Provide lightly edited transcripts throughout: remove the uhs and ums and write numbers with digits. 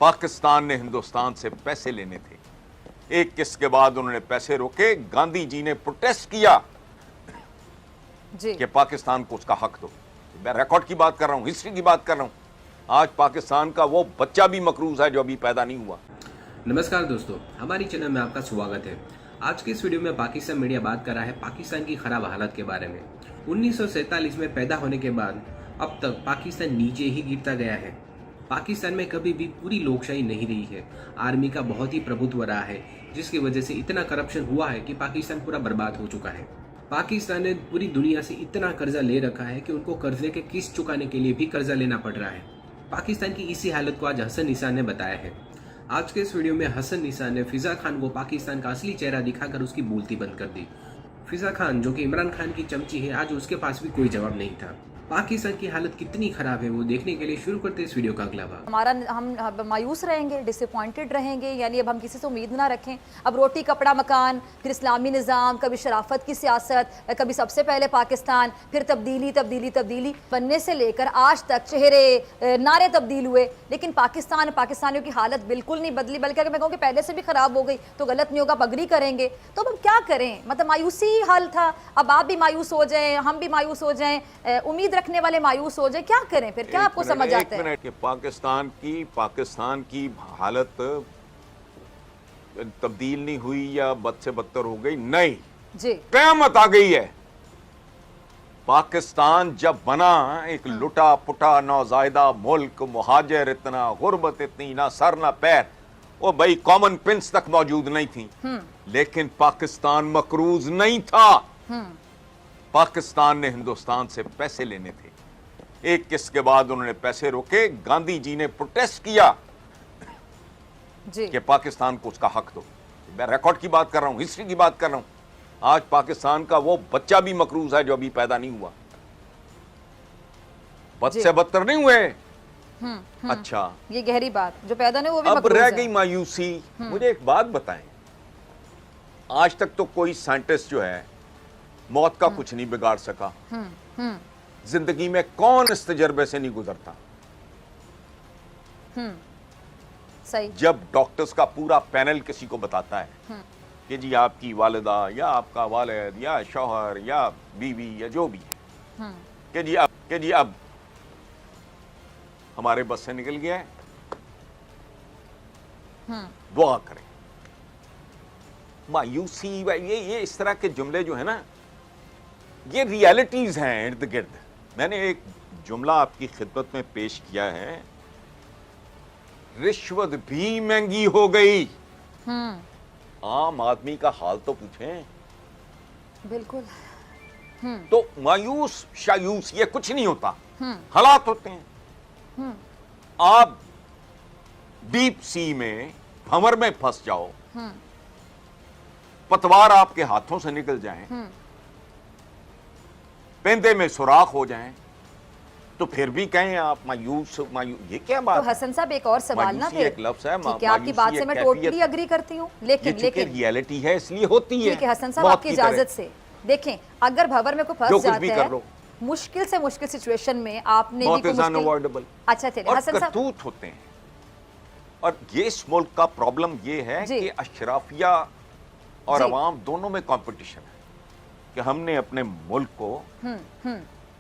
पाकिस्तान ने हिंदुस्तान से पैसे लेने थे। एक किस्त के बाद उन्होंने पैसे रोके। गांधी जी ने प्रोटेस्ट किया कि पाकिस्तान को उसका हक दो। मैं रिकॉर्ड की बात कर रहा हूं, हिस्ट्री की बात कर रहा हूं। आज पाकिस्तान का वो बच्चा भी मकरूज है जो अभी पैदा नहीं हुआ। नमस्कार दोस्तों, हमारी चैनल में आपका स्वागत है। आज के इस वीडियो में पाकिस्तान मीडिया बात कर रहा है पाकिस्तान की खराब हालत के बारे में। 1947 में पैदा होने के बाद अब तक पाकिस्तान नीचे ही गिरता गया है। पाकिस्तान में कभी भी पूरी लोकशाही नहीं रही है। आर्मी का बहुत ही प्रभुत्व रहा है, जिसकी वजह से इतना करप्शन हुआ है कि पाकिस्तान पूरा बर्बाद हो चुका है। पाकिस्तान ने पूरी दुनिया से इतना कर्जा ले रखा है कि उनको कर्जे के किस्त चुकाने के लिए भी कर्जा लेना पड़ रहा है। पाकिस्तान की इसी हालत को आज हसन निसार ने बताया है। आज के इस वीडियो में हसन निसार ने फिजा खान को पाकिस्तान का असली चेहरा दिखाकर उसकी बोलती बंद कर दी। फिजा खान जो कि इमरान खान की चमची है, आज उसके पास भी कोई जवाब नहीं था। पाकिस्तान की हालत कितनी खराब है वो देखने के लिए शुरू करते इस वीडियो का अगला भाग। हम मायूस रहेंगे, डिसअपॉइंटेड रहेंगे, यानी अब हम किसी से उम्मीद ना रखें। अब रोटी कपड़ा मकान, फिर इस्लामी निज़ाम, कभी शराफत की सियासत, कभी सबसे पहले पाकिस्तान, फिर तब्दीली तब्दीली तब्दीली बनने से लेकर आज तक चेहरे नारे तब्दील हुए, लेकिन पाकिस्तानियों की हालत बिल्कुल नहीं बदली, बल्कि अगर मैं कहूँ कि पहले से भी खराब हो गई तो गलत नहीं होगा, आप अग्री करेंगे। तो अब हम क्या करें? मतलब मायूसी हाल था, अब आप भी मायूस हो जाएं, हम भी मायूस हो जाएं, उम्मीद रखने वाले मायूस हो जाए, क्या करें फिर? क्या आपको समझ आता है? कि पाकिस्तान की हालत तब्दील नहीं हुई या बद से बदतर हो गई? नहीं जी, क़यामत आ गई है। पाकिस्तान जब बना, एक लुटा पुटा नौजायदा मुल्क, मुहाजिर इतना, गुर्बत इतनी, ना सर ना पैर, वो भाई कॉमन पिंस तक मौजूद नहीं थी। लेकिन पाकिस्तान मकरूज नहीं था। पाकिस्तान ने हिंदुस्तान से पैसे लेने थे। एक किस्त के बाद उन्होंने पैसे रोके। गांधी जी ने प्रोटेस्ट किया कि पाकिस्तान को उसका हक दो। मैं रिकॉर्ड की बात कर रहा हूं, हिस्ट्री की बात कर रहा हूं। आज पाकिस्तान का वो बच्चा भी मकरूज है जो अभी पैदा नहीं हुआ। बद से बदतर नहीं हुए। अच्छा, ये गहरी बात, जो पैदा नहीं वो भी अब मकरूज रह है। गई मायूसी। मुझे एक बात बताएं, आज तक तो कोई साइंटिस्ट जो है मौत का कुछ नहीं बिगाड़ सका। जिंदगी में कौन इस तजर्बे से नहीं गुजरता? सही। जब डॉक्टर्स का पूरा पैनल किसी को बताता है कि जी आपकी वालिदा या आपका वालिद या शौहर या बीवी या जो भी है, कि जी अब हमारे बस से निकल गया है, दुआ करें। मायूसी, ये इस तरह के जुमले जो है ना, ये रियलिटीज हैं इर्द गिर्द। मैंने एक जुमला आपकी खिदमत में पेश किया है, रिश्वत भी महंगी हो गई। आम आदमी का हाल तो पूछें। बिल्कुल। तो मायूस शायूस ये कुछ नहीं होता, हालात होते हैं। आप डीप सी में भंवर में फंस जाओ, पतवार आपके हाथों से निकल जाएं, पेंदे में सुराख हो जाएं, तो फिर भी कहें आप मायूस। ये क्या बात? तो हसन साहब, एक और सवाल ना फिर, एक लफ्ज़ है, ठीक है, आपकी बात से मैं टोटली अग्री करती हूँ, लेकिन रियलिटी है इसलिए होती है। ठीक है हसन साहब, आपकी इजाजत से देखें, अगर भंवर में कोई फंस जाता है, मुश्किल से मुश्किल सिचुएशन में आपने भी अनअवॉइडेबल, अच्छा थे हसन साहब, करतूत होते हैं। और ये इस मुल्क का प्रॉब्लम ये है कि अशराफिया और अवाम दोनों में कंपटीशन है कि हमने अपने मुल्क को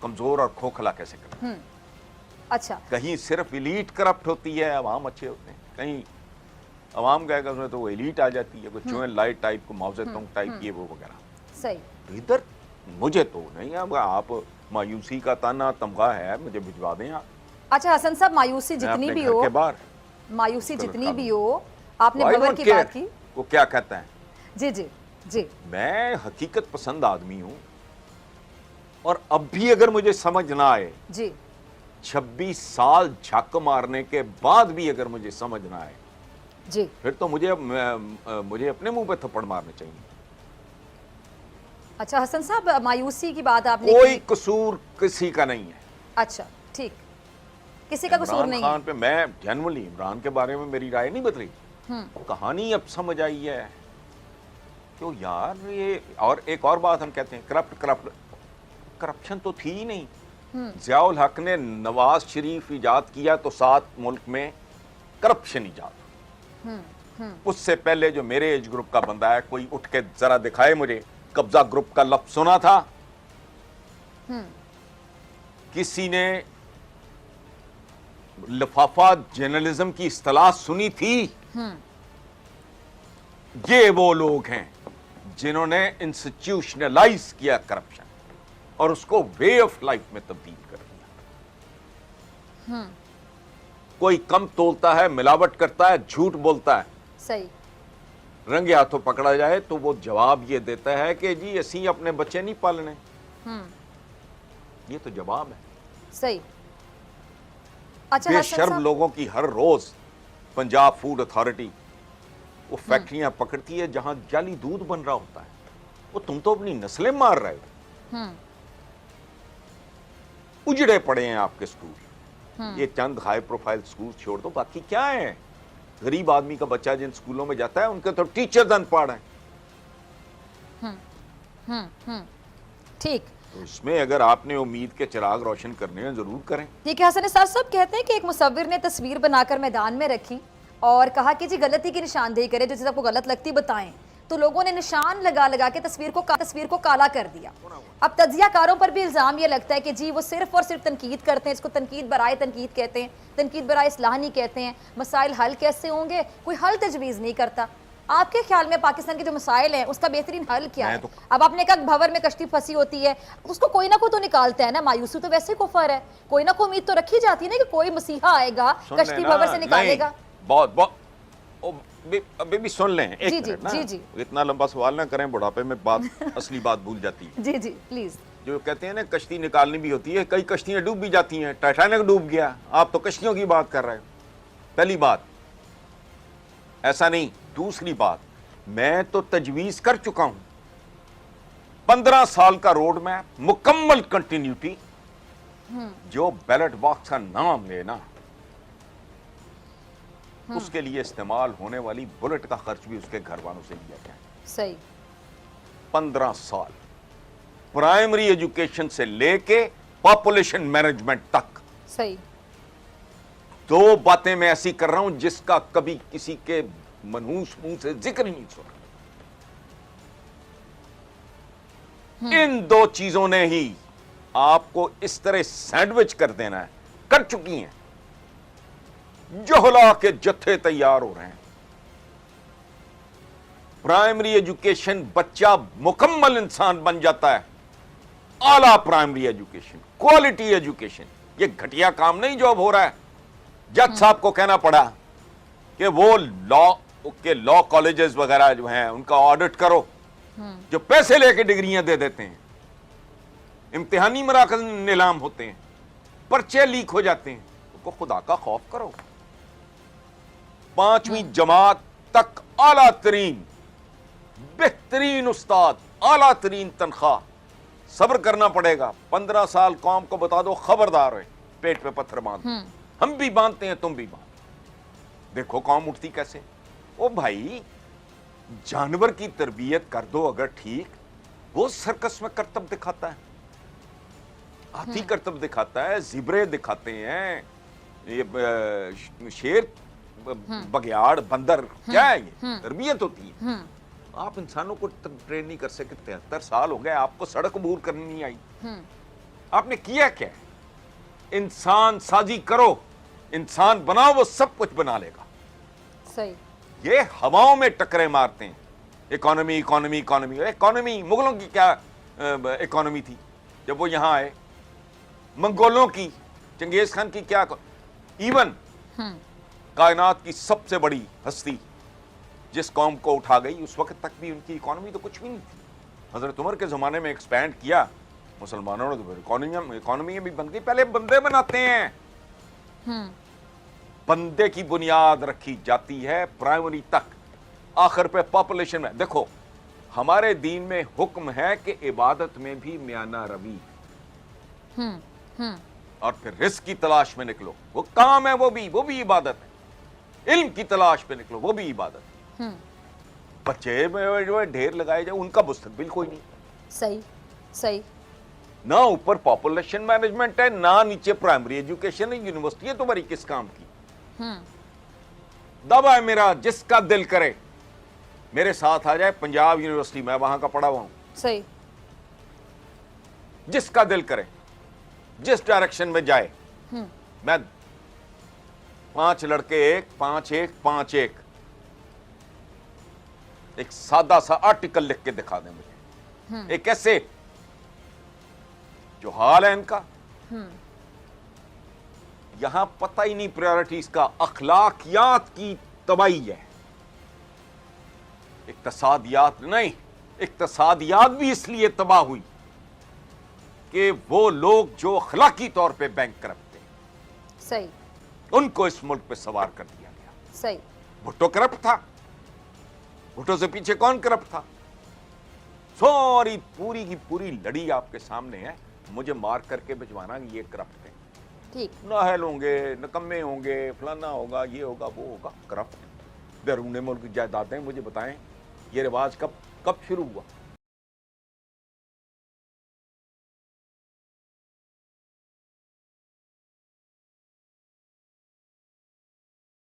कमजोर और खोखला कैसे करना। अच्छा, कहीं सिर्फ एलीट करप्ट होती है, अवाम अच्छे होते हैं। कहीं अवाम गएगा उसमें तो वो एलीट आ जाती है, कुछ चुएं लाइट टाइप को, माओ तुंग टाइप, ये वो वगैरह। सही। तो इधर मुझे तो नहीं, अब आप मायूसी का ताना तमगा है, मुझे भिजवा दें आप। अच्छा हसन साहब, मायूसी जितनी भी हो, मायूसी जितनी भी हो, आपने भंवर की बात की, वो क्या कहता है? जी जी जी, मैं हकीकत पसंद आदमी हूं, और अब भी अगर मुझे समझ ना आए जी, 26 साल झक मारने के बाद भी अगर मुझे समझ ना आए जी, फिर तो मुझे अपने मुंह पे थप्पड़ मारने चाहिए। अच्छा हसन साहब, मायूसी की बात आपने कोई कसूर किसी का नहीं है। अच्छा ठीक, किसी का कसूर नहीं है। इमरान खान पे मैं जनरली इमरान के बारे में मेरी राय नहीं बदली, कहानी अब समझ आई है। तो यार ये, और एक और बात हम कहते हैं करप्शन तो थी ही नहीं। जियाउल हक ने नवाज शरीफ इजाद किया तो 7 मुल्क में करप्शन ईजाद। उससे पहले जो मेरे एज ग्रुप का बंदा है, कोई उठ के जरा दिखाए मुझे कब्जा ग्रुप का लफ्ज सुना था? किसी ने लिफाफा जर्नलिज्म की इस्तेलाह सुनी थी? ये वो लोग हैं जिन्होंने इंस्टीट्यूशनलाइज किया करप्शन और उसको वे ऑफ लाइफ में तब्दील कर दिया। कोई कम तोलता है, मिलावट करता है, झूठ बोलता है, सही रंगे हाथों पकड़ा जाए तो वो जवाब ये देता है कि जी असी अपने बच्चे नहीं पालने। ये तो जवाब है। सही। अच्छा, बेशर्म हसन लोगों की हर रोज पंजाब फूड अथॉरिटी वो फैक्ट्रियां पकड़ती है जहां जाली दूध बन रहा होता है। वो तुम तो अपनी नस्लें मार रहे हो। उजड़े पड़े हैं आपके स्कूल। ये चंद हाई प्रोफाइल स्कूल छोड़ दो, बाकी क्या है? गरीब आदमी का बच्चा जिन स्कूलों में जाता है उनके तो टीचर्स अनपढ़ हैं। ठीक। तो इसमें अगर आपने उम्मीद के चिराग रोशन करने हैं जरूर करें। ठीक है, हसन साहब सब कहते हैं कि एक मुसव्विर ने तस्वीर बनाकर मैदान में रखी और कहा कि जी गलती की निशानदेही करें, जो चीज़ आपको गलत लगती बताएं। तो लोगों ने निशान लगा लगा के तस्वीर को काला कर दिया। अब तज्जियाकारों पर भी इल्ज़ाम ये लगता है कि जी वो सिर्फ और सिर्फ तनकीद करते हैं। इसको तनकीद बराए तनकीद कहते हैं, तनकीद बराए इस्लाह नहीं कहते हैं। मसाइल हल कैसे होंगे, कोई हल तजवीज़ नहीं करता। आपके ख्याल में पाकिस्तान के जो मसाइल हैं उसका बेहतरीन हल क्या है? अब आपने कहा भंवर में कश्ती फंसी होती है, उसको कोई ना कोई तो निकालता है ना। मायूसी तो वैसे कुफर है, कोई ना कोई उम्मीद तो रखी जाती है ना कि कोई मसीहा आएगा, कश्ती भंवर से निकालेगा। बहुत अभी भी सुन लें एक जी मिनट ना। जी जी इतना लंबा सवाल ना करें, बुढ़ापे में बात असली बात भूल जाती है। जी जी प्लीज। जो कहते हैं ना कश्ती निकालनी भी होती है, कई कश्तियां डूब भी जाती हैं। टाइटैनिक डूब गया, आप तो कश्तियों की बात कर रहे हो। पहली बात ऐसा नहीं। दूसरी बात, मैं तो तजवीज कर चुका हूं 15 साल का रोड मैप, मुकम्मल कंटिन्यूटी। जो बैलेट बॉक्स का नाम लेना उसके लिए इस्तेमाल होने वाली बुलेट का खर्च भी उसके घर वालों से लिया गया। सही। 15 साल प्राइमरी एजुकेशन से लेके पॉपुलेशन मैनेजमेंट तक। सही। दो बातें मैं ऐसी कर रहा हूं जिसका कभी किसी के मनहूस मुंह से जिक्र ही नहीं सुना। इन दो चीजों ने ही आपको इस तरह सैंडविच कर देना है, कर चुकी हैं। जोहला के जत्थे तैयार हो रहे हैं। प्राइमरी एजुकेशन, बच्चा मुकम्मल इंसान बन जाता है। आला प्राइमरी एजुकेशन, क्वालिटी एजुकेशन। ये घटिया काम नहीं जो अब हो रहा है। जज साहब को कहना पड़ा कि वो लॉ कॉलेजेस वगैरह जो हैं उनका ऑडिट करो, जो पैसे लेके डिग्रियां दे देते हैं। इम्तिहानी मराकज नीलाम होते हैं, पर्चे लीक हो जाते हैं। तो खुदा का खौफ करो। 5वीं जमात तक आला तरीन, बेहतरीन उस्ताद, आला तरीन तनख्वाह। सब्र करना पड़ेगा। 15 साल कौम को बता दो खबरदार है, पेट पे पत्थर बांध। हम भी बांधते हैं, तुम भी बांध। देखो कौम उठती कैसे। ओ भाई, जानवर की तरबियत कर दो अगर ठीक, वो सर्कस में करतब दिखाता है, हाथी करतब दिखाता है, जिब्रे दिखाते हैं, ये शेर, बघियाड़, बंदर, क्या है ये? तरबियत होती है। आप इंसानों को ट्रेन नहीं कर सकते। 73 साल हो गए, आपको सड़क अबूर करनी नहीं आई। आपने किया क्या? इंसान साजी करो, इंसान बनाओ, वो सब कुछ बना लेगा। सही। ये हवाओं में टकरे मारते हैं। Economy economy economy. इकोनॉमी मुगलों की क्या इकोनॉमी थी जब वो यहां आए? मंगोलों की, चंगेज खान की क्या? इवन कायनात की सबसे बड़ी हस्ती जिस कौम को उठा गई, उस वक्त तक भी उनकी इकोनॉमी तो कुछ भी नहीं थी। हजरत उमर के जमाने में एक्सपैंड किया मुसलमानों ने, तो इकोनॉमी भी बन गई। पहले बंदे बनाते हैं। बंदे की बुनियाद रखी जाती है प्राइमरी तक, आखिर पे पॉपुलेशन में। देखो हमारे दीन में हुक्म है कि इबादत में भी म्याना रवी, और फिर रिस्क की तलाश में निकलो। वो काम है, वो भी इबादत है। इल्म की तलाश पे निकलो, वो भी इबादत है। बच्चे में जो है ढेर लगाए जाए, उनका मुस्तकबिल कोई नहीं। सही। सही। ना ऊपर पॉपुलेशन मैनेजमेंट है, ना नीचे प्राइमरी एजुकेशन है। यूनिवर्सिटी है तुम्हारी किस काम की? दावा है मेरा, जिसका दिल करे मेरे साथ आ जाए पंजाब यूनिवर्सिटी, मैं वहां का पढ़ा हुआ हूं। सही। जिसका दिल करे, जिस डायरेक्शन में जाए। मैं 5 लड़के 1 5 1 5 1 एक सादा सा आर्टिकल लिख के दिखा दें मुझे, एक ऐसे जो हाल है इनका, यहां पता ही नहीं प्रायोरिटीज का, अखलाकियात की तबाही है। इक्तसादियात नहीं, इक्तसादियात भी इसलिए तबाह हुई कि वो लोग जो अखलाकी तौर पे बैंक करप्ट थे, सही, उनको इस मुल्क पे सवार कर दिया गया। सही। भुट्टो करप्ट था, भुट्टो से पीछे कौन करप्ट था? सॉरी, पूरी की पूरी लड़ी आपके सामने है, मुझे मार करके भिजवाना ये करप्ट है, ठीक। नाहल होंगे, नकम्मे होंगे, फलाना होगा, ये होगा, वो होगा, करप्ट। बैरून मुल्क की जायदादें, मुझे बताएं ये रिवाज कब शुरू हुआ?